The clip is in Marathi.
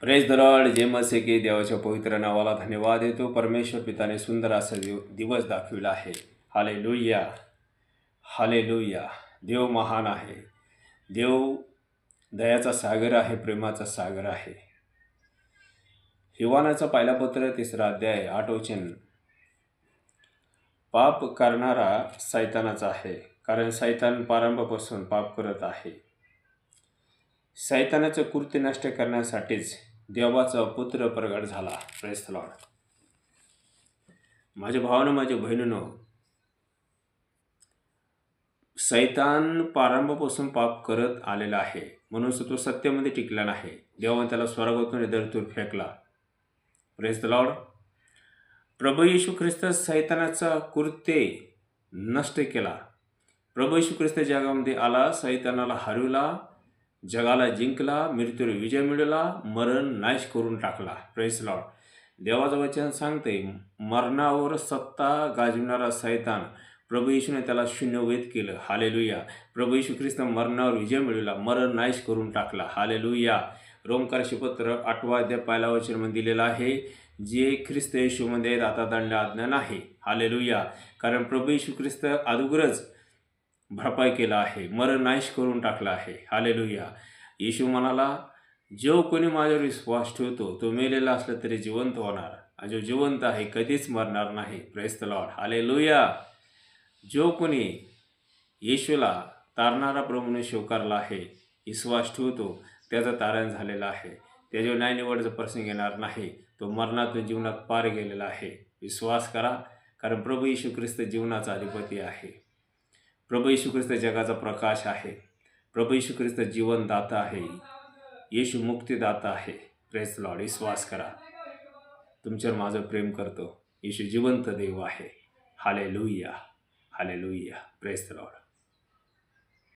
Praise the Lord. जे मसे की देवाच्या पवित्र नावाला धन्यवाद देतो. परमेश्वर पिताने सुंदर असा दिवस दाखविला आहे. Hallelujah, hallelujah. देव महान आहे. देव दयाचा सागर आहे, प्रेमाचा सागर आहे. योहानाचा पहिला पत्र 3रा अध्याय 8 वचन. पाप करणारा सैतानाचा आहे, कारण सैतान प्रारंभापासून पाप करत आहे. सैतानाचं कृत्य नष्ट करण्यासाठीच देवाचा पुत्र प्रगट झाला. Praise the Lord. माझ्या भावानं, माझ्या बहिणीनो, सैतान प्रारंभापासून पाप करत आलेला आहे, म्हणून तो सत्यामध्ये टिकला नाही. देवाने त्याला स्वर्गातून धरतीवर फेकला. Praise the lord. प्रभू येशू ख्रिस्त सैतानाचा कृत्य नष्ट केला. प्रभू येशू ख्रिस्त जगामध्ये आला, सैतानाला हरविला, जगाला जिंकला, मृत्यूवर विजय मिळवला, मरण नाश करून टाकला. Praise the Lord. देवाचं वचन सांगते, मरणावर सत्ता गाजविणारा सैतान, प्रभू येशूने त्याला शून्यवेद केलं. हालेलुया. प्रभू येशू ख्रिस्त मरणावर विजय मिळवला, मरण नाश करून टाकला. हालेलुया. रोमकराचे पत्र 8वा अध्याय 1 वचनमध्ये दिलेलं आहे, जे ख्रिस्त येशूमध्ये आहेत आता दंड आज्ञा नाही. हालेलुया. कारण प्रभू येशू ख्रिस्त अगोदरच भरपाई केला आहे, मरण नाश करून टाकला आहे. हालेलुया. येशू म्हणाला, जो कोणी माझ्यावर विश्वास ठेवतो तो मेलेला असला तरी जिवंत होणार, आणि जो जिवंत आहे कधीच मरणार नाही. Praise the Lord. हालेलुया. जो कोणी येशूला तारणारा प्रभूने स्वीकारला आहे, विश्वास ठेवतो, त्याचं तारण झालेलं आहे. त्याच्यावर न्याय निवडचा प्रसंग येणार नाही. तो मरणातून जीवनात पार गेलेला आहे. विश्वास करा, कारण प्रभू येशू ख्रिस्त जीवनाचा अधिपती आहे. प्रभू येशू ख्रिस्त जगाचा प्रकाश आहे. प्रभू येशू ख्रिस्त जीवनदाता आहे. येशू मुक्तिदाता आहे. Praise the Lord. विश्वास करा. तुमच्यावर माझं प्रेम करतो. येशू जिवंत देव आहे. Hallelujah, hallelujah. Praise the Lord.